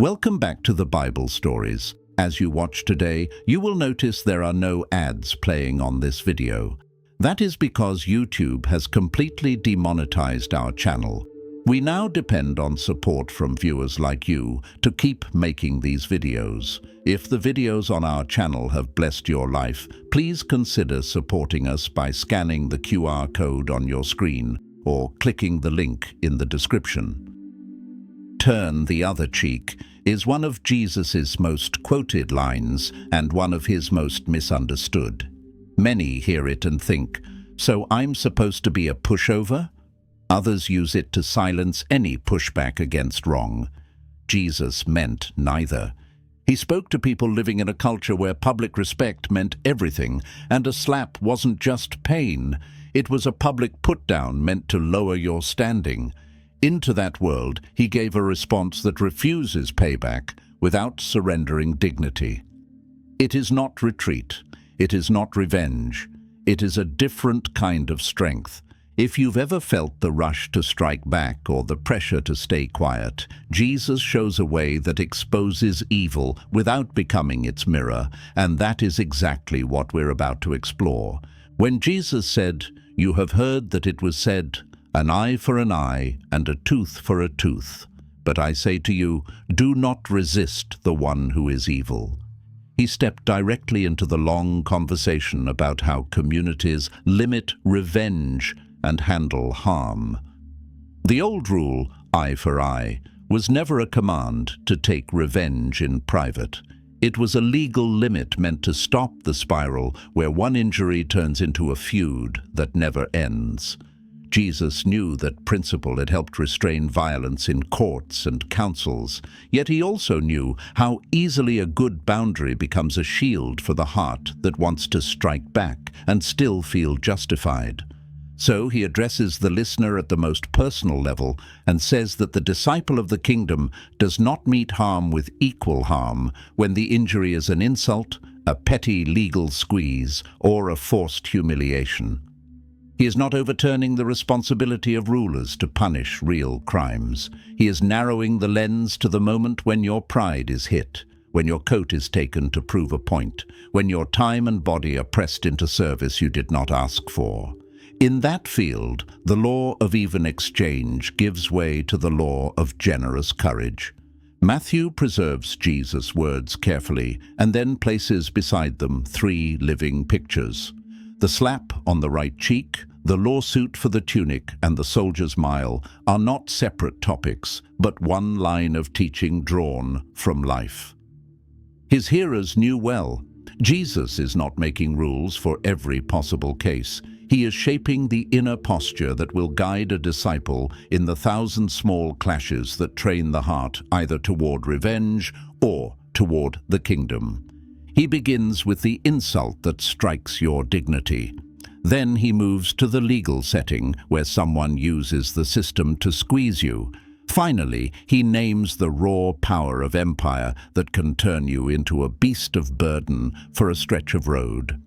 Welcome back to the Bible Stories. As you watch today, you will notice there are no ads playing on this video. That is because YouTube has completely demonetized our channel. We now depend on support from viewers like you to keep making these videos. If the videos on our channel have blessed your life, please consider supporting us by scanning the QR code on your screen or clicking the link in the description. "Turn the other cheek" is one of Jesus's most quoted lines and one of his most misunderstood. Many hear it and think, "So I'm supposed to be a pushover?" Others use it to silence any pushback against wrong. Jesus meant neither. He spoke to people living in a culture where public respect meant everything, and a slap wasn't just pain. It was a public put-down meant to lower your standing. Into that world, he gave a response that refuses payback without surrendering dignity. It is not retreat. It is not revenge. It is a different kind of strength. If you've ever felt the rush to strike back or the pressure to stay quiet, Jesus shows a way that exposes evil without becoming its mirror, and that is exactly what we're about to explore. When Jesus said, "You have heard that it was said, 'An eye for an eye and a tooth for a tooth,' but I say to you, do not resist the one who is evil." He stepped directly into the long conversation about how communities limit revenge and handle harm. The old rule, eye for eye, was never a command to take revenge in private. It was a legal limit meant to stop the spiral where one injury turns into a feud that never ends. Jesus knew that principle had helped restrain violence in courts and councils, yet he also knew how easily a good boundary becomes a shield for the heart that wants to strike back and still feel justified. So he addresses the listener at the most personal level and says that the disciple of the kingdom does not meet harm with equal harm when the injury is an insult, a petty legal squeeze, or a forced humiliation. He is not overturning the responsibility of rulers to punish real crimes. He is narrowing the lens to the moment when your pride is hit, when your coat is taken to prove a point, when your time and body are pressed into service you did not ask for. In that field, the law of even exchange gives way to the law of generous courage. Matthew preserves Jesus' words carefully and then places beside them three living pictures. The slap on the right cheek, the lawsuit for the tunic, and the soldier's mile are not separate topics, but one line of teaching drawn from life. His hearers knew well, Jesus is not making rules for every possible case. He is shaping the inner posture that will guide a disciple in the thousand small clashes that train the heart either toward revenge or toward the kingdom. He begins with the insult that strikes your dignity. Then he moves to the legal setting where someone uses the system to squeeze you. Finally, he names the raw power of empire that can turn you into a beast of burden for a stretch of road.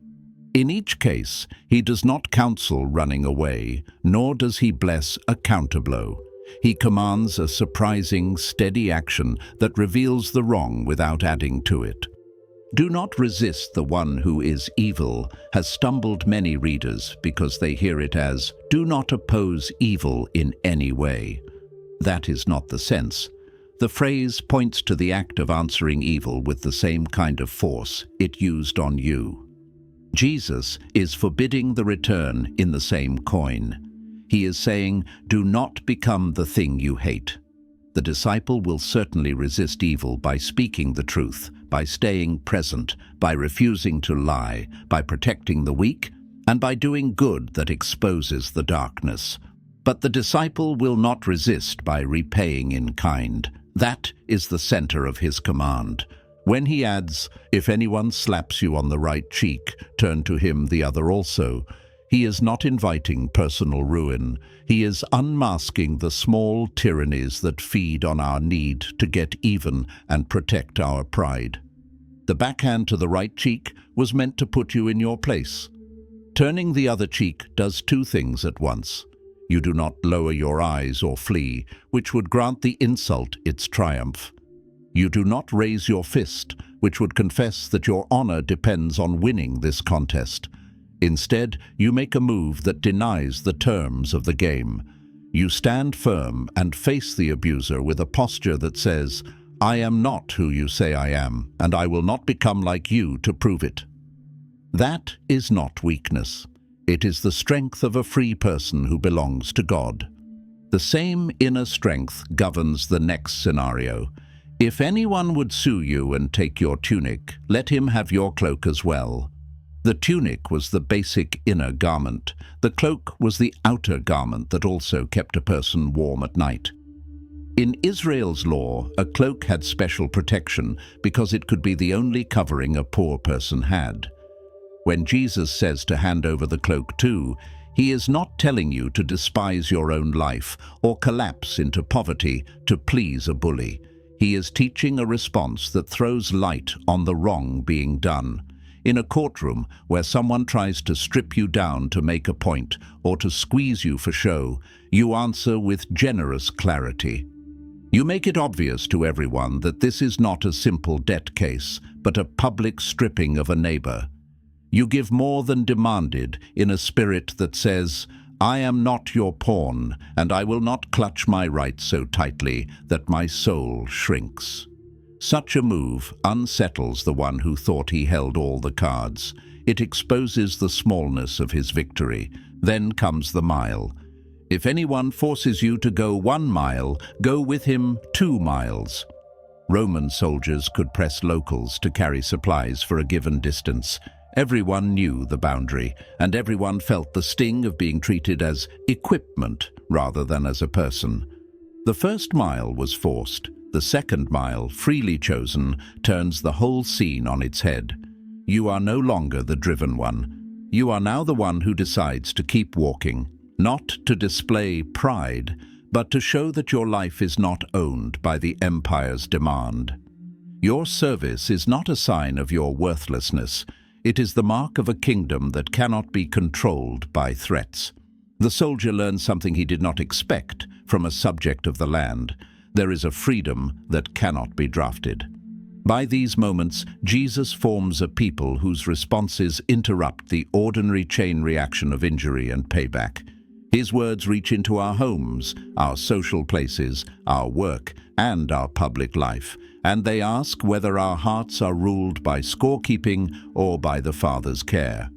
In each case, he does not counsel running away, nor does he bless a counterblow. He commands a surprising, steady action that reveals the wrong without adding to it. "Do not resist the one who is evil" has stumbled many readers because they hear it as, "Do not oppose evil in any way." That is not the sense. The phrase points to the act of answering evil with the same kind of force it used on you. Jesus is forbidding the return in the same coin. He is saying, do not become the thing you hate. The disciple will certainly resist evil by speaking the truth, by staying present, by refusing to lie, by protecting the weak, and by doing good that exposes the darkness. But the disciple will not resist by repaying in kind. That is the center of his command. When he adds, "If anyone slaps you on the right cheek, turn to him the other also," he is not inviting personal ruin. He is unmasking the small tyrannies that feed on our need to get even and protect our pride. The backhand to the right cheek was meant to put you in your place. Turning the other cheek does two things at once. You do not lower your eyes or flee, which would grant the insult its triumph. You do not raise your fist, which would confess that your honor depends on winning this contest. Instead, you make a move that denies the terms of the game. You stand firm and face the abuser with a posture that says, "I am not who you say I am, and I will not become like you to prove it." That is not weakness. It is the strength of a free person who belongs to God. The same inner strength governs the next scenario. If anyone would sue you and take your tunic, let him have your cloak as well. The tunic was the basic inner garment. The cloak was the outer garment that also kept a person warm at night. In Israel's law, a cloak had special protection because it could be the only covering a poor person had. When Jesus says to hand over the cloak too, he is not telling you to despise your own life or collapse into poverty to please a bully. He is teaching a response that throws light on the wrong being done. In a courtroom where someone tries to strip you down to make a point or to squeeze you for show, you answer with generous clarity. You make it obvious to everyone that this is not a simple debt case, but a public stripping of a neighbor. You give more than demanded in a spirit that says, "I am not your pawn, and I will not clutch my rights so tightly that my soul shrinks." Such a move unsettles the one who thought he held all the cards. It exposes the smallness of his victory. Then comes the mile. If anyone forces you to go 1 mile, go with him 2 miles. Roman soldiers could press locals to carry supplies for a given distance. Everyone knew the boundary, and everyone felt the sting of being treated as equipment rather than as a person. The first mile was forced. The second mile, freely chosen, turns the whole scene on its head. You are no longer the driven one. You are now the one who decides to keep walking, not to display pride, but to show that your life is not owned by the empire's demand. Your service is not a sign of your worthlessness. It is the mark of a kingdom that cannot be controlled by threats. The soldier learns something he did not expect from a subject of the land. There is a freedom that cannot be drafted. By these moments, Jesus forms a people whose responses interrupt the ordinary chain reaction of injury and payback. His words reach into our homes, our social places, our work, and our public life, and they ask whether our hearts are ruled by scorekeeping or by the Father's care.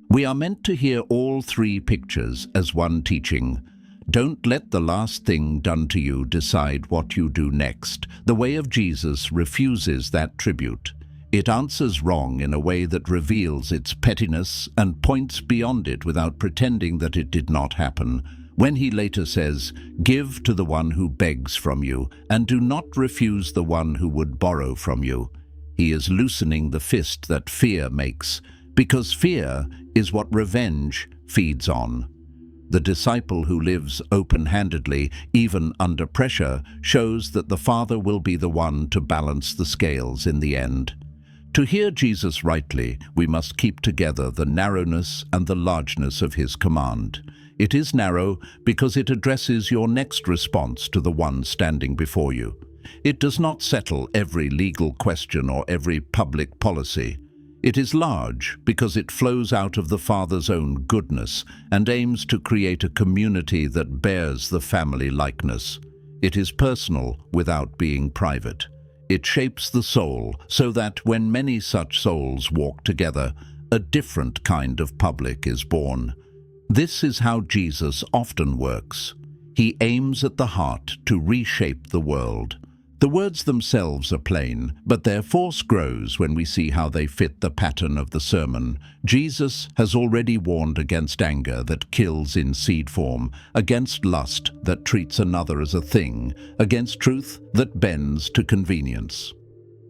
We are meant to hear all 3 pictures as one teaching. Don't let the last thing done to you decide what you do next. The way of Jesus refuses that tribute. It answers wrong in a way that reveals its pettiness and points beyond it without pretending that it did not happen. When he later says, "Give to the one who begs from you, and do not refuse the one who would borrow from you," he is loosening the fist that fear makes, because fear is what revenge feeds on. The disciple who lives open-handedly, even under pressure, shows that the Father will be the one to balance the scales in the end. To hear Jesus rightly, we must keep together the narrowness and the largeness of his command. It is narrow because it addresses your next response to the one standing before you. It does not settle every legal question or every public policy. It is large because it flows out of the Father's own goodness and aims to create a community that bears the family likeness. It is personal without being private. It shapes the soul so that when many such souls walk together, a different kind of public is born. This is how Jesus often works. He aims at the heart to reshape the world. The words themselves are plain, but their force grows when we see how they fit the pattern of the sermon. Jesus has already warned against anger that kills in seed form, against lust that treats another as a thing, against truth that bends to convenience.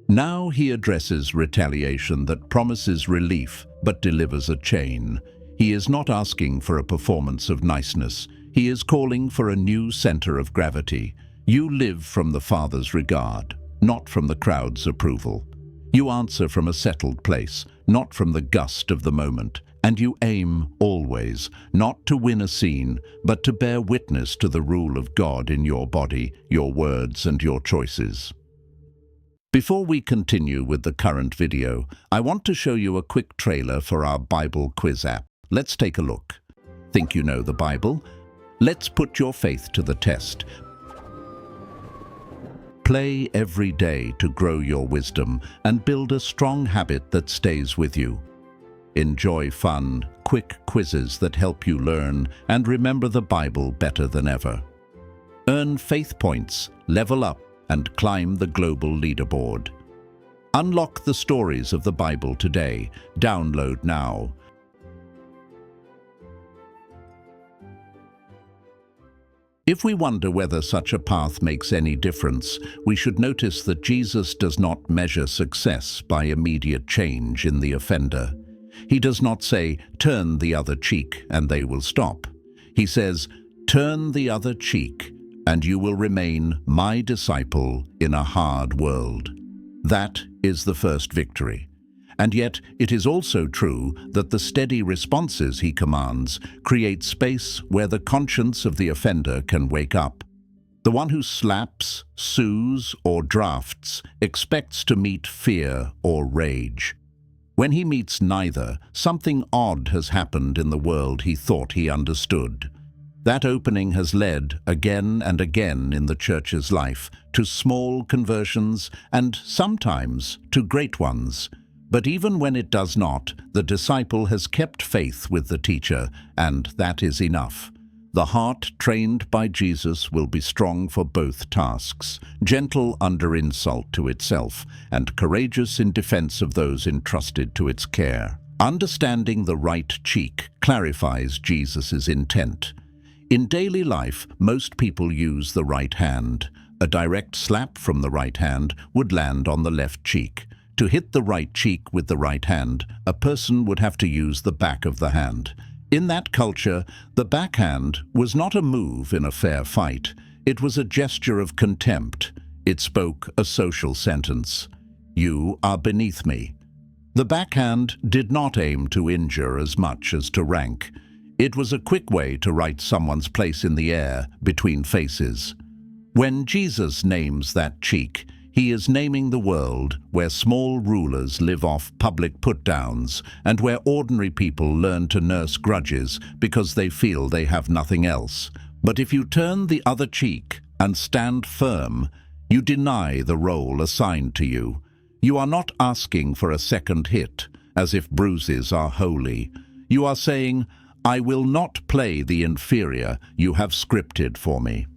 Now he addresses retaliation that promises relief but delivers a chain. He is not asking for a performance of niceness. He is calling for a new center of gravity. You live from the Father's regard, not from the crowd's approval. You answer from a settled place, not from the gust of the moment. And you aim always, not to win a scene, but to bear witness to the rule of God in your body, your words, and your choices. Before we continue with the current video, I want to show you a quick trailer for our Bible quiz app. Let's take a look. Think you know the Bible? Let's put your faith to the test. Play every day to grow your wisdom and build a strong habit that stays with you. Enjoy fun, quick quizzes that help you learn and remember the Bible better than ever. Earn faith points, level up, and climb the global leaderboard. Unlock the stories of the Bible today. Download now. If we wonder whether such a path makes any difference, we should notice that Jesus does not measure success by immediate change in the offender. He does not say, "Turn the other cheek, and they will stop." He says, "Turn the other cheek, and you will remain my disciple in a hard world." That is the first victory. And yet, it is also true that the steady responses he commands create space where the conscience of the offender can wake up. The one who slaps, sues, or drafts expects to meet fear or rage. When he meets neither, something odd has happened in the world he thought he understood. That opening has led, again and again in the church's life, to small conversions and sometimes to great ones. But even when it does not, the disciple has kept faith with the teacher, and that is enough. The heart trained by Jesus will be strong for both tasks, gentle under insult to itself, and courageous in defense of those entrusted to its care. Understanding the right cheek clarifies Jesus's intent. In daily life, most people use the right hand. A direct slap from the right hand would land on the left cheek. To hit the right cheek with the right hand, a person would have to use the back of the hand. In that culture, the backhand was not a move in a fair fight. It was a gesture of contempt. It spoke a social sentence. "You are beneath me." The backhand did not aim to injure as much as to rank. It was a quick way to write someone's place in the air between faces. When Jesus names that cheek, he is naming the world where small rulers live off public put-downs and where ordinary people learn to nurse grudges because they feel they have nothing else. But if you turn the other cheek and stand firm, you deny the role assigned to you. You are not asking for a second hit, as if bruises are holy. You are saying, "I will not play the inferior you have scripted for me."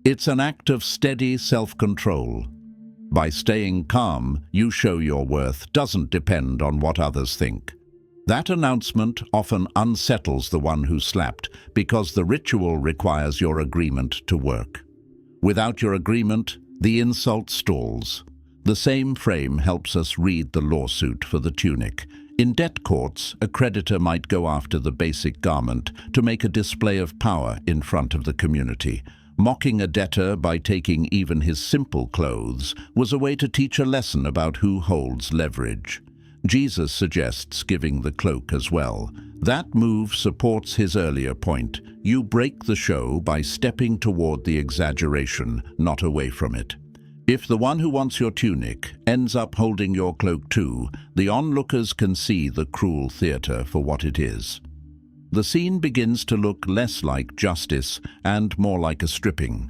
It's an act of steady self-control. By staying calm, you show your worth doesn't depend on what others think. That announcement often unsettles the one who slapped because the ritual requires your agreement to work. Without your agreement, the insult stalls. The same frame helps us read the lawsuit for the tunic. In debt courts, a creditor might go after the basic garment to make a display of power in front of the community. Mocking a debtor by taking even his simple clothes was a way to teach a lesson about who holds leverage. Jesus suggests giving the cloak as well. That move supports his earlier point. You break the show by stepping toward the exaggeration, not away from it. If the one who wants your tunic ends up holding your cloak too, the onlookers can see the cruel theater for what it is. The scene begins to look less like justice and more like a stripping.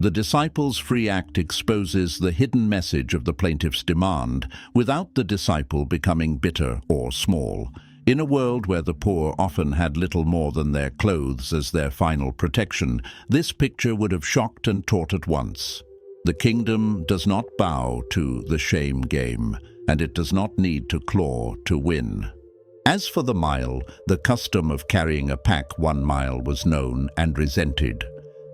The disciples' free act exposes the hidden message of the plaintiff's demand without the disciple becoming bitter or small. In a world where the poor often had little more than their clothes as their final protection, this picture would have shocked and taught at once. The kingdom does not bow to the shame game, and it does not need to claw to win. As for the mile, the custom of carrying a pack 1 mile was known and resented.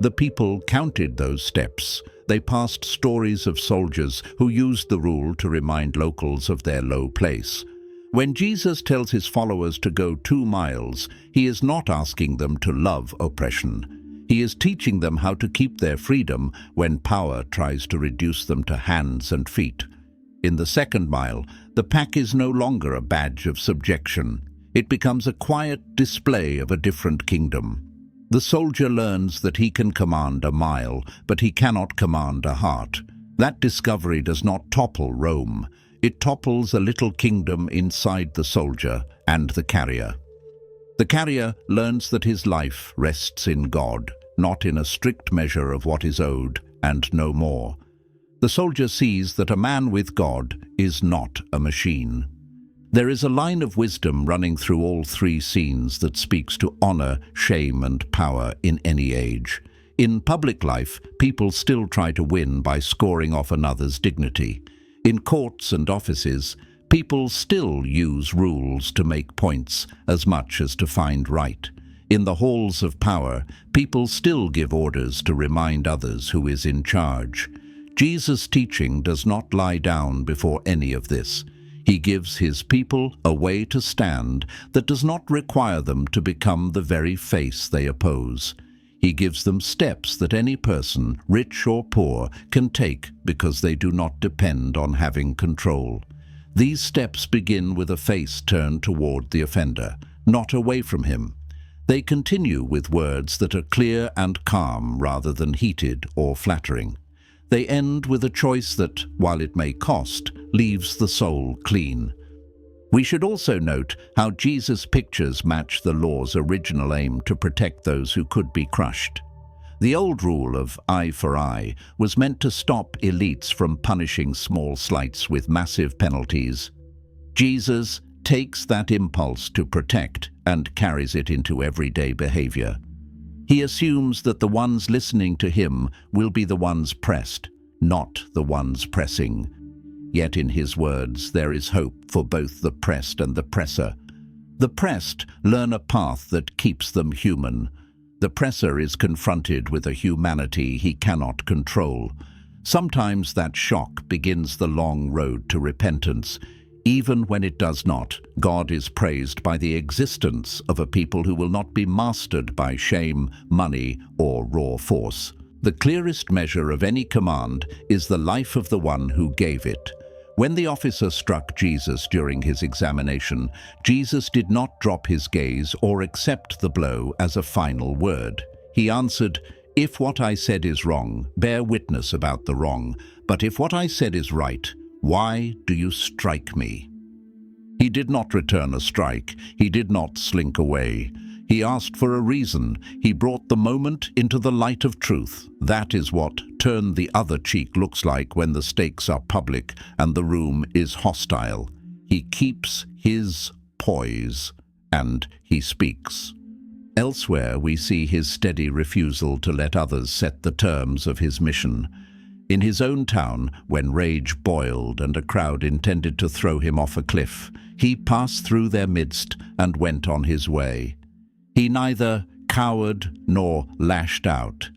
The people counted those steps. They passed stories of soldiers who used the rule to remind locals of their low place. When Jesus tells his followers to go 2 miles, he is not asking them to love oppression. He is teaching them how to keep their freedom when power tries to reduce them to hands and feet. In the 2nd mile, the pack is no longer a badge of subjection. It becomes a quiet display of a different kingdom. The soldier learns that he can command a mile, but he cannot command a heart. That discovery does not topple Rome. It topples a little kingdom inside the soldier and the carrier. The carrier learns that his life rests in God, not in a strict measure of what is owed and no more. The soldier sees that a man with God is not a machine. There is a line of wisdom running through all three scenes that speaks to honor, shame, and power in any age. In public life, people still try to win by scoring off another's dignity. In courts and offices, people still use rules to make points as much as to find right. In the halls of power, people still give orders to remind others who is in charge. Jesus' teaching does not lie down before any of this. He gives his people a way to stand that does not require them to become the very face they oppose. He gives them steps that any person, rich or poor, can take because they do not depend on having control. These steps begin with a face turned toward the offender, not away from him. They continue with words that are clear and calm rather than heated or flattering. They end with a choice that, while it may cost, leaves the soul clean. We should also note how Jesus' pictures match the law's original aim to protect those who could be crushed. The old rule of eye for eye was meant to stop elites from punishing small slights with massive penalties. Jesus takes that impulse to protect and carries it into everyday behavior. He assumes that the ones listening to him will be the ones pressed, not the ones pressing. Yet in his words there is hope for both the pressed and the presser. The pressed learn a path that keeps them human. The presser is confronted with a humanity he cannot control. Sometimes that shock begins the long road to repentance. Even when it does not, God is praised by the existence of a people who will not be mastered by shame, money, or raw force. The clearest measure of any command is the life of the one who gave it. When the officer struck Jesus during his examination, Jesus did not drop his gaze or accept the blow as a final word. He answered, "If what I said is wrong, bear witness about the wrong. But if what I said is right, why do you strike me?" He did not return a strike. He did not slink away. He asked for a reason. He brought the moment into the light of truth. That is what turn the other cheek looks like when the stakes are public and the room is hostile. He keeps his poise and he speaks. Elsewhere, we see his steady refusal to let others set the terms of his mission. In his own town, when rage boiled and a crowd intended to throw him off a cliff, he passed through their midst and went on his way. He neither cowered nor lashed out.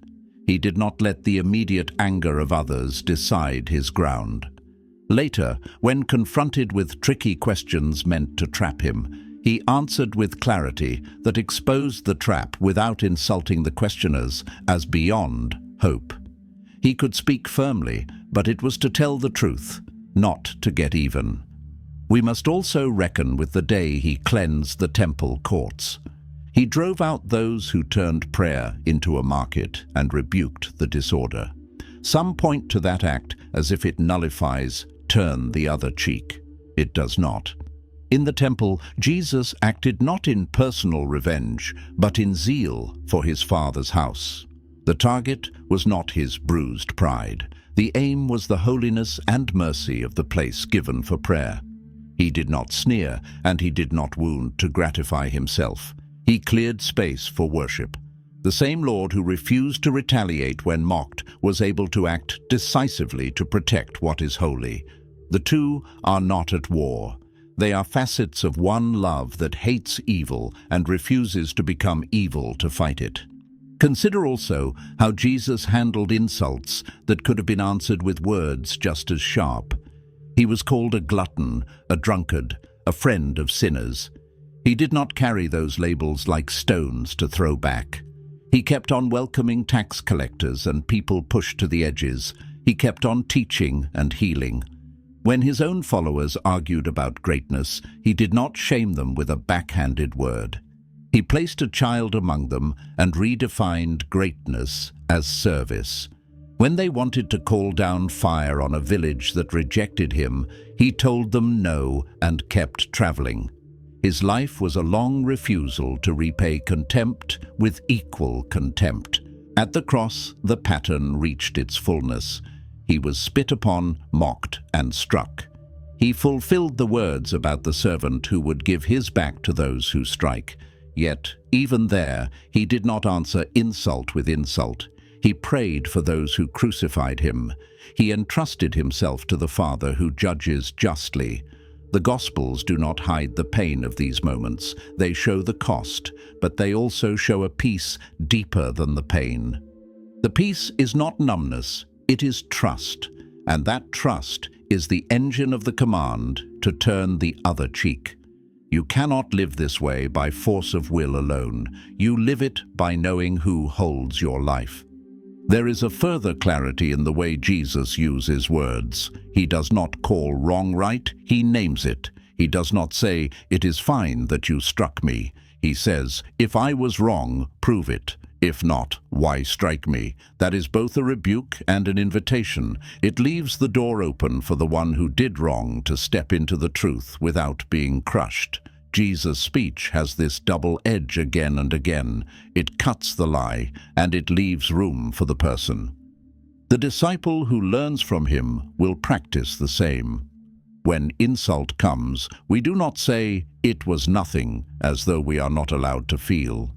He did not let the immediate anger of others decide his ground. Later, when confronted with tricky questions meant to trap him, he answered with clarity that exposed the trap without insulting the questioners as beyond hope. He could speak firmly, but it was to tell the truth, not to get even. We must also reckon with the day he cleansed the temple courts. He drove out those who turned prayer into a market and rebuked the disorder. Some point to that act as if it nullifies "turn the other cheek." It does not. In the temple, Jesus acted not in personal revenge, but in zeal for his Father's house. The target was not his bruised pride. The aim was the holiness and mercy of the place given for prayer. He did not sneer, and he did not wound to gratify himself. He cleared space for worship. The same Lord who refused to retaliate when mocked was able to act decisively to protect what is holy. The two are not at war. They are facets of one love that hates evil and refuses to become evil to fight it. Consider also how Jesus handled insults that could have been answered with words just as sharp. He was called a glutton, a drunkard, a friend of sinners. He did not carry those labels like stones to throw back. He kept on welcoming tax collectors and people pushed to the edges. He kept on teaching and healing. When his own followers argued about greatness, he did not shame them with a backhanded word. He placed a child among them and redefined greatness as service. When they wanted to call down fire on a village that rejected him, he told them no and kept traveling. His life was a long refusal to repay contempt with equal contempt. At the cross, the pattern reached its fullness. He was spit upon, mocked, and struck. He fulfilled the words about the servant who would give his back to those who strike. Yet, even there, he did not answer insult with insult. He prayed for those who crucified him. He entrusted himself to the Father who judges justly. The Gospels do not hide the pain of these moments. They show the cost, but they also show a peace deeper than the pain. The peace is not numbness, it is trust, and that trust is the engine of the command to turn the other cheek. You cannot live this way by force of will alone. You live it by knowing who holds your life. There is a further clarity in the way Jesus uses words. He does not call wrong right, he names it. He does not say, "It is fine that you struck me." He says, "If I was wrong, prove it. If not, why strike me?" That is both a rebuke and an invitation. It leaves the door open for the one who did wrong to step into the truth without being crushed. Jesus' speech has this double edge again and again. It cuts the lie, and it leaves room for the person. The disciple who learns from him will practice the same. When insult comes, we do not say, "It was nothing," as though we are not allowed to feel.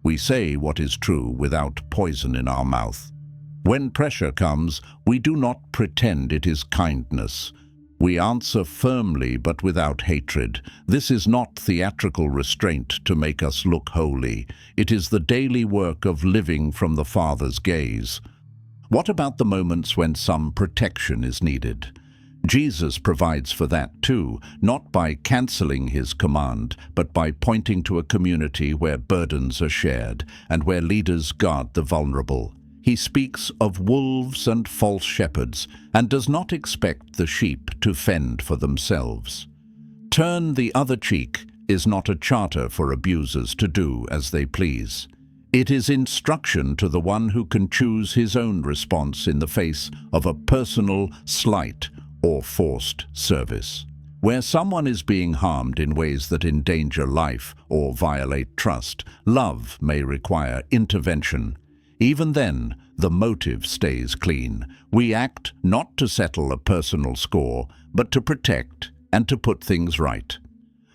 We say what is true without poison in our mouth. When pressure comes, we do not pretend it is kindness. We answer firmly but without hatred. This is not theatrical restraint to make us look holy. It is the daily work of living from the Father's gaze. What about the moments when some protection is needed? Jesus provides for that too, not by cancelling his command, but by pointing to a community where burdens are shared and where leaders guard the vulnerable. He speaks of wolves and false shepherds and does not expect the sheep to fend for themselves. Turn the other cheek is not a charter for abusers to do as they please. It is instruction to the one who can choose his own response in the face of a personal slight or forced service. Where someone is being harmed in ways that endanger life or violate trust, love may require intervention. Even then, the motive stays clean. We act not to settle a personal score, but to protect and to put things right.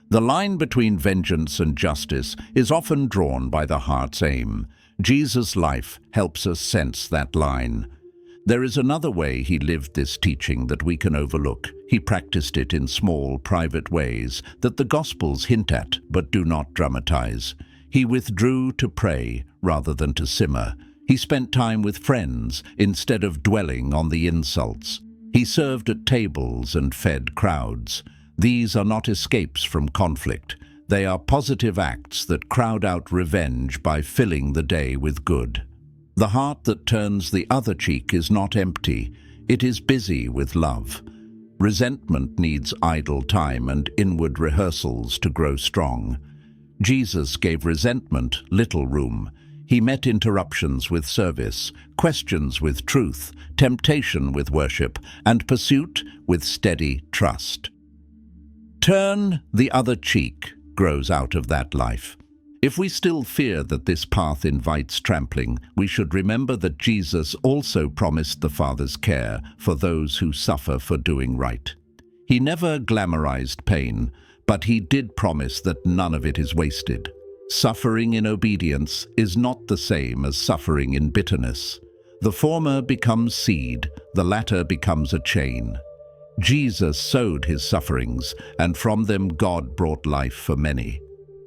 The line between vengeance and justice is often drawn by the heart's aim. Jesus' life helps us sense that line. There is another way he lived this teaching that we can overlook. He practiced it in small, private ways that the Gospels hint at but do not dramatize. He withdrew to pray rather than to simmer. He spent time with friends instead of dwelling on the insults. He served at tables and fed crowds. These are not escapes from conflict. They are positive acts that crowd out revenge by filling the day with good. The heart that turns the other cheek is not empty. It is busy with love. Resentment needs idle time and inward rehearsals to grow strong. Jesus gave resentment little room. He met interruptions with service, questions with truth, temptation with worship, and pursuit with steady trust. Turn the other cheek grows out of that life. If we still fear that this path invites trampling, we should remember that Jesus also promised the Father's care for those who suffer for doing right. He never glamorized pain, but he did promise that none of it is wasted. Suffering in obedience is not the same as suffering in bitterness. The former becomes seed, the latter becomes a chain. Jesus sowed his sufferings, and from them God brought life for many.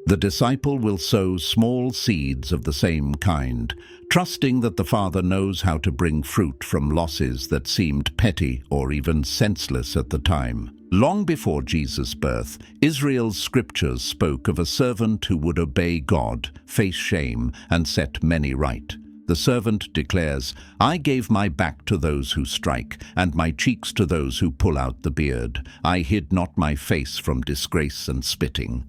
The disciple will sow small seeds of the same kind, trusting that the Father knows how to bring fruit from losses that seemed petty or even senseless at the time. Long before Jesus' birth, Israel's scriptures spoke of a servant who would obey God, face shame, and set many right. The servant declares, "I gave my back to those who strike, and my cheeks to those who pull out the beard. I hid not my face from disgrace and spitting."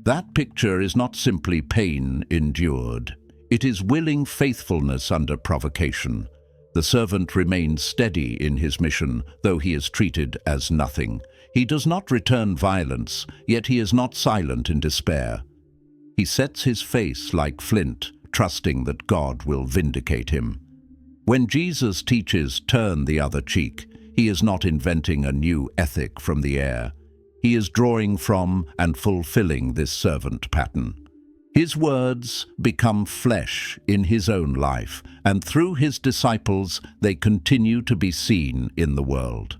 That picture is not simply pain endured. It is willing faithfulness under provocation. The servant remains steady in his mission, though he is treated as nothing. He does not return violence, yet he is not silent in despair. He sets his face like flint, trusting that God will vindicate him. When Jesus teaches turn the other cheek, he is not inventing a new ethic from the air. He is drawing from and fulfilling this servant pattern. His words become flesh in his own life, and through his disciples they continue to be seen in the world.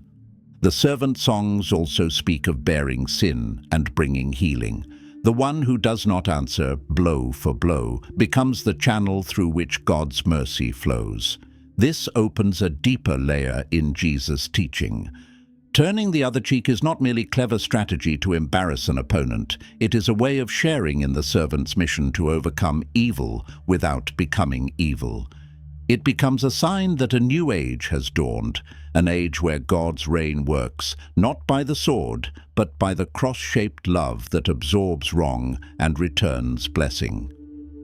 The servant songs also speak of bearing sin and bringing healing. The one who does not answer blow for blow becomes the channel through which God's mercy flows. This opens a deeper layer in Jesus' teaching. Turning the other cheek is not merely clever strategy to embarrass an opponent. It is a way of sharing in the servant's mission to overcome evil without becoming evil. It becomes a sign that a new age has dawned, an age where God's reign works, not by the sword, but by the cross-shaped love that absorbs wrong and returns blessing.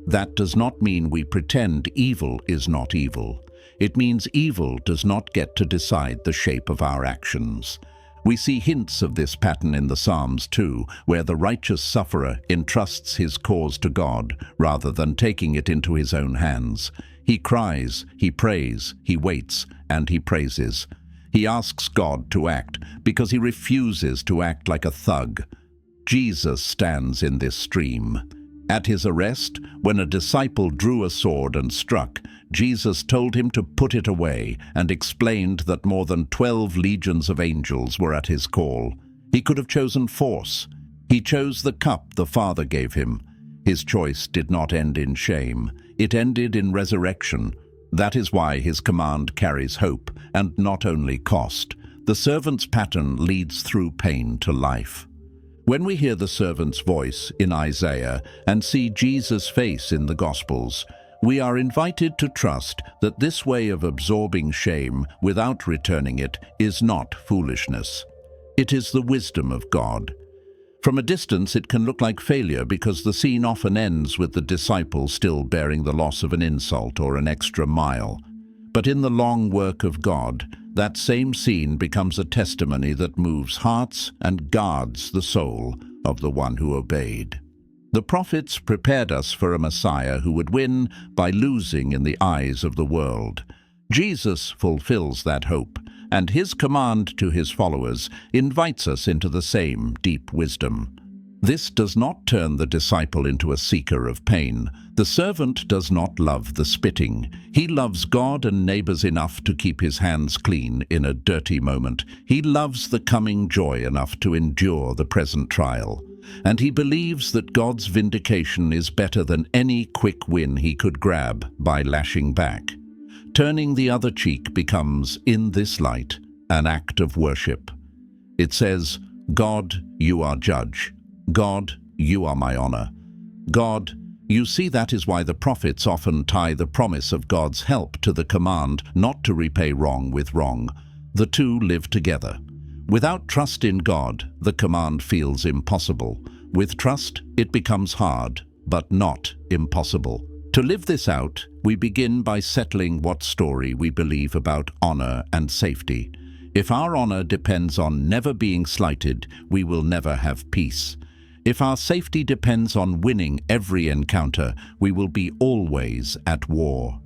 That does not mean we pretend evil is not evil. It means evil does not get to decide the shape of our actions. We see hints of this pattern in the Psalms too, where the righteous sufferer entrusts his cause to God rather than taking it into his own hands. He cries, he prays, he waits, and he praises. He asks God to act because he refuses to act like a thug. Jesus stands in this stream. At his arrest, when a disciple drew a sword and struck, Jesus told him to put it away and explained that more than 12 legions of angels were at his call. He could have chosen force. He chose the cup the Father gave him. His choice did not end in shame. It ended in resurrection. That is why his command carries hope and not only cost. The servant's pattern leads through pain to life. When we hear the servant's voice in Isaiah and see Jesus' face in the Gospels, we are invited to trust that this way of absorbing shame without returning it is not foolishness. It is the wisdom of God. From a distance, it can look like failure because the scene often ends with the disciple still bearing the loss of an insult or an extra mile. But in the long work of God, that same scene becomes a testimony that moves hearts and guards the soul of the one who obeyed. The prophets prepared us for a Messiah who would win by losing in the eyes of the world. Jesus fulfills that hope, and his command to his followers invites us into the same deep wisdom. This does not turn the disciple into a seeker of pain. The servant does not love the spitting. He loves God and neighbors enough to keep his hands clean in a dirty moment. He loves the coming joy enough to endure the present trial. And he believes that God's vindication is better than any quick win he could grab by lashing back. Turning the other cheek becomes, in this light, an act of worship. It says, God, you are judge. God, you are my honor. God, you see, that is why the prophets often tie the promise of God's help to the command not to repay wrong with wrong. The two live together. Without trust in God, the command feels impossible. With trust, it becomes hard, but not impossible. To live this out, we begin by settling what story we believe about honor and safety. If our honor depends on never being slighted, we will never have peace. If our safety depends on winning every encounter, we will be always at war.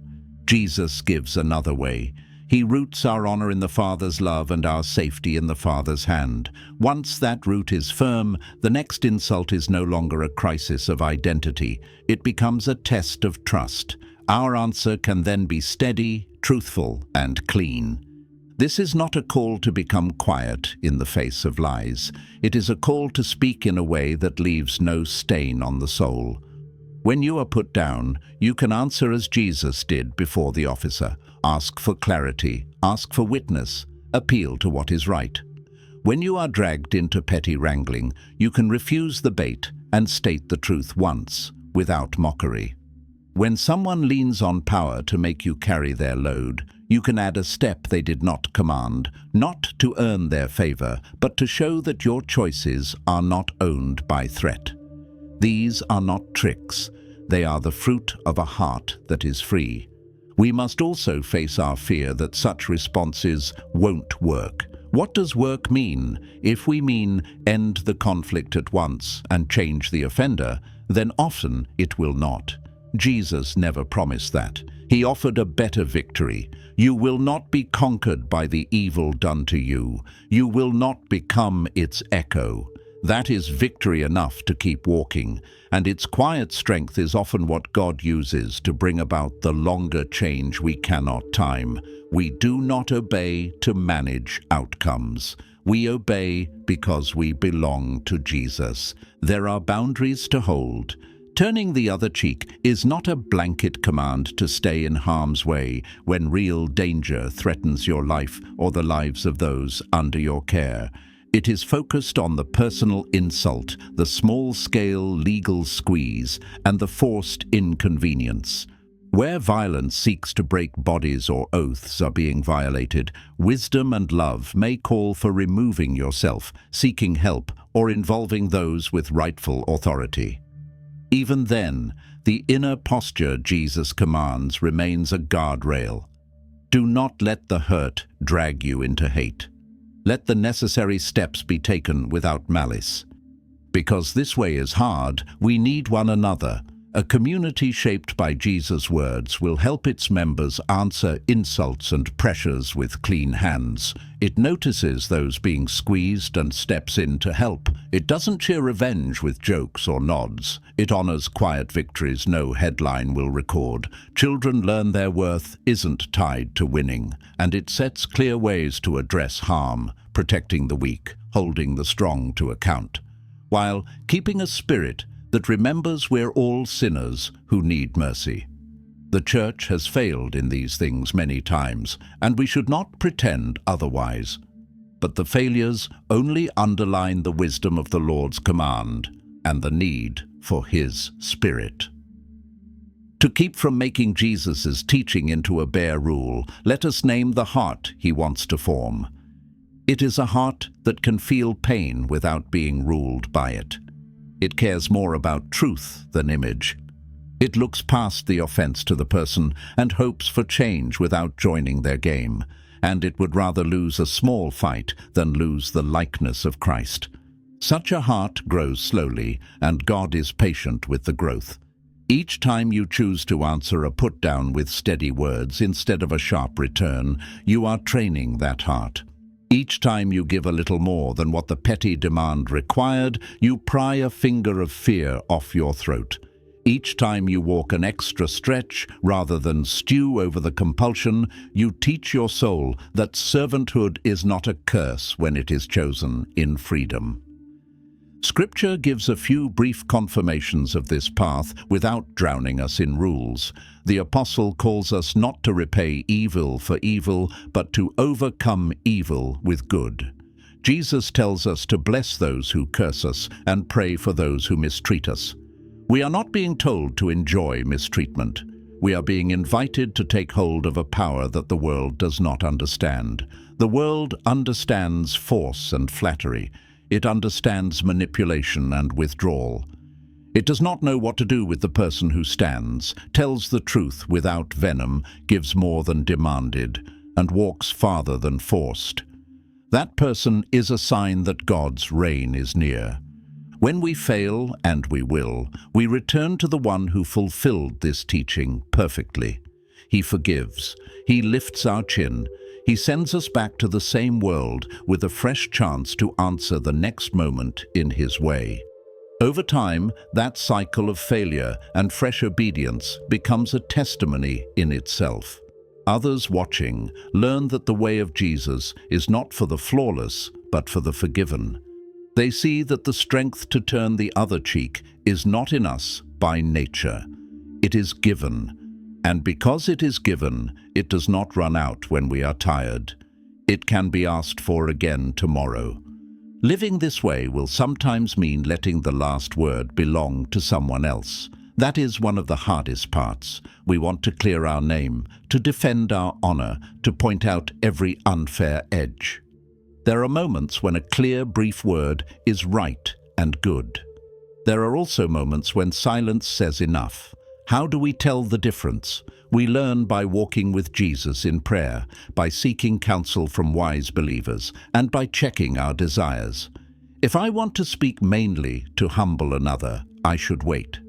Jesus gives another way. He roots our honor in the Father's love and our safety in the Father's hand. Once that root is firm, the next insult is no longer a crisis of identity. It becomes a test of trust. Our answer can then be steady, truthful, and clean. This is not a call to become quiet in the face of lies. It is a call to speak in a way that leaves no stain on the soul. When you are put down, you can answer as Jesus did before the officer. Ask for clarity, ask for witness, appeal to what is right. When you are dragged into petty wrangling, you can refuse the bait and state the truth once, without mockery. When someone leans on power to make you carry their load, you can add a step they did not command, not to earn their favor, but to show that your choices are not owned by threat. These are not tricks. They are the fruit of a heart that is free. We must also face our fear that such responses won't work. What does work mean? If we mean end the conflict at once and change the offender, then often it will not. Jesus never promised that. He offered a better victory. You will not be conquered by the evil done to you. You will not become its echo. That is victory enough to keep walking, and its quiet strength is often what God uses to bring about the longer change we cannot time. We do not obey to manage outcomes. We obey because we belong to Jesus. There are boundaries to hold. Turning the other cheek is not a blanket command to stay in harm's way when real danger threatens your life or the lives of those under your care. It is focused on the personal insult, the small-scale legal squeeze, and the forced inconvenience. Where violence seeks to break bodies or oaths are being violated, wisdom and love may call for removing yourself, seeking help, or involving those with rightful authority. Even then, the inner posture Jesus commands remains a guardrail. Do not let the hurt drag you into hate. Let the necessary steps be taken without malice. Because this way is hard, we need one another. A community shaped by Jesus' words will help its members answer insults and pressures with clean hands. It notices those being squeezed and steps in to help. It doesn't cheer revenge with jokes or nods. It honors quiet victories no headline will record. Children learn their worth isn't tied to winning, and it sets clear ways to address harm, protecting the weak, holding the strong to account, while keeping a spirit that remembers we're all sinners who need mercy. The Church has failed in these things many times, and we should not pretend otherwise. But the failures only underline the wisdom of the Lord's command and the need for His Spirit. To keep from making Jesus' teaching into a bare rule, let us name the heart He wants to form. It is a heart that can feel pain without being ruled by it. It cares more about truth than image. It looks past the offense to the person and hopes for change without joining their game. And it would rather lose a small fight than lose the likeness of Christ. Such a heart grows slowly, and God is patient with the growth. Each time you choose to answer a put-down with steady words instead of a sharp return, you are training that heart. Each time you give a little more than what the petty demand required, you pry a finger of fear off your throat. Each time you walk an extra stretch rather than stew over the compulsion, you teach your soul that servanthood is not a curse when it is chosen in freedom. Scripture gives a few brief confirmations of this path without drowning us in rules. The Apostle calls us not to repay evil for evil, but to overcome evil with good. Jesus tells us to bless those who curse us and pray for those who mistreat us. We are not being told to enjoy mistreatment. We are being invited to take hold of a power that the world does not understand. The world understands force and flattery. It understands manipulation and withdrawal. It does not know what to do with the person who stands, tells the truth without venom, gives more than demanded, and walks farther than forced. That person is a sign that God's reign is near. When we fail, and we will, we return to the one who fulfilled this teaching perfectly. He forgives. He lifts our chin. He sends us back to the same world with a fresh chance to answer the next moment in His way. Over time, that cycle of failure and fresh obedience becomes a testimony in itself. Others watching learn that the way of Jesus is not for the flawless, but for the forgiven. They see that the strength to turn the other cheek is not in us by nature. It is given. And because it is given, it does not run out when we are tired. It can be asked for again tomorrow. Living this way will sometimes mean letting the last word belong to someone else. That is one of the hardest parts. We want to clear our name, to defend our honor, to point out every unfair edge. There are moments when a clear, brief word is right and good. There are also moments when silence says enough. How do we tell the difference? We learn by walking with Jesus in prayer, by seeking counsel from wise believers, and by checking our desires. If I want to speak mainly to humble another, I should wait.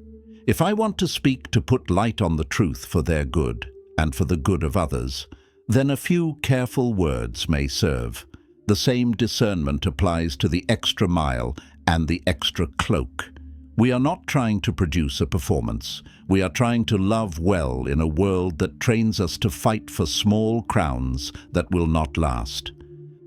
If I want to speak to put light on the truth for their good, and for the good of others, then a few careful words may serve. The same discernment applies to the extra mile and the extra cloak. We are not trying to produce a performance. We are trying to love well in a world that trains us to fight for small crowns that will not last.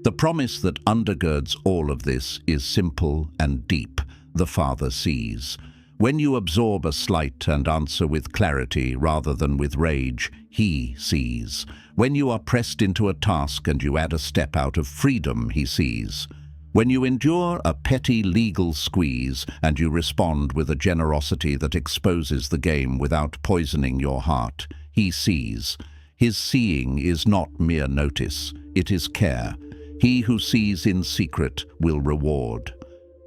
The promise that undergirds all of this is simple and deep. The Father sees. When you absorb a slight and answer with clarity rather than with rage, He sees. When you are pressed into a task and you add a step out of freedom, He sees. When you endure a petty legal squeeze and you respond with a generosity that exposes the game without poisoning your heart, He sees. His seeing is not mere notice, it is care. He who sees in secret will reward.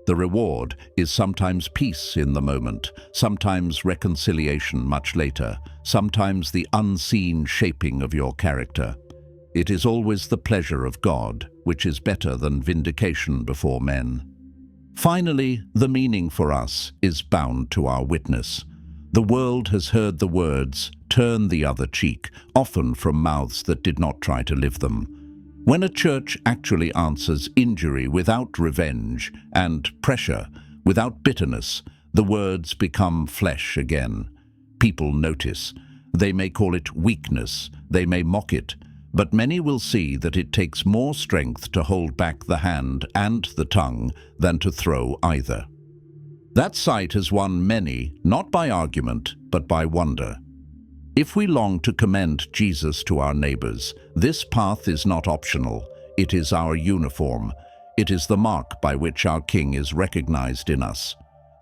The reward is sometimes peace in the moment, sometimes reconciliation much later, sometimes the unseen shaping of your character. It is always the pleasure of God, which is better than vindication before men. Finally, the meaning for us is bound to our witness. The world has heard the words, "Turn the other cheek," often from mouths that did not try to live them. When a church actually answers injury without revenge and pressure without bitterness, the words become flesh again. People notice. They may call it weakness, they may mock it, but many will see that it takes more strength to hold back the hand and the tongue than to throw either. That sight has won many, not by argument, but by wonder. If we long to commend Jesus to our neighbors, this path is not optional. It is our uniform. It is the mark by which our King is recognized in us.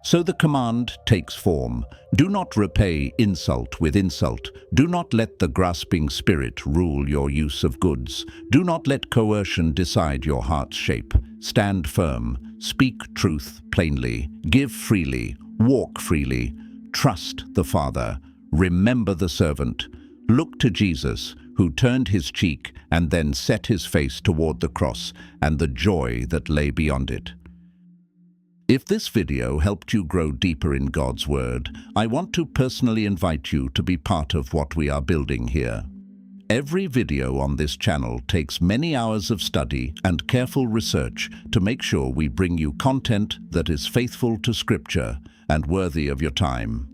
So the command takes form. Do not repay insult with insult. Do not let the grasping spirit rule your use of goods. Do not let coercion decide your heart's shape. Stand firm. Speak truth plainly. Give freely. Walk freely. Trust the Father. Remember the servant. Look to Jesus, who turned his cheek and then set his face toward the cross and the joy that lay beyond it. If this video helped you grow deeper in God's Word, I want to personally invite you to be part of what we are building here. Every video on this channel takes many hours of study and careful research to make sure we bring you content that is faithful to Scripture and worthy of your time.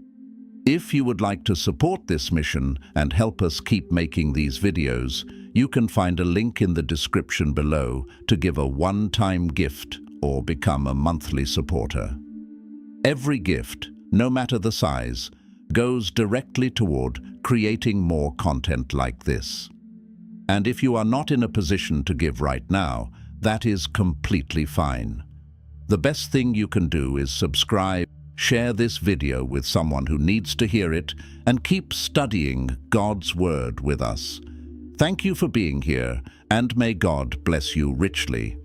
If you would like to support this mission and help us keep making these videos, you can find a link in the description below to give a one-time gift or become a monthly supporter. Every gift, no matter the size, goes directly toward creating more content like this. And if you are not in a position to give right now, that is completely fine. The best thing you can do is subscribe, share this video with someone who needs to hear it, and keep studying God's Word with us. Thank you for being here, and may God bless you richly.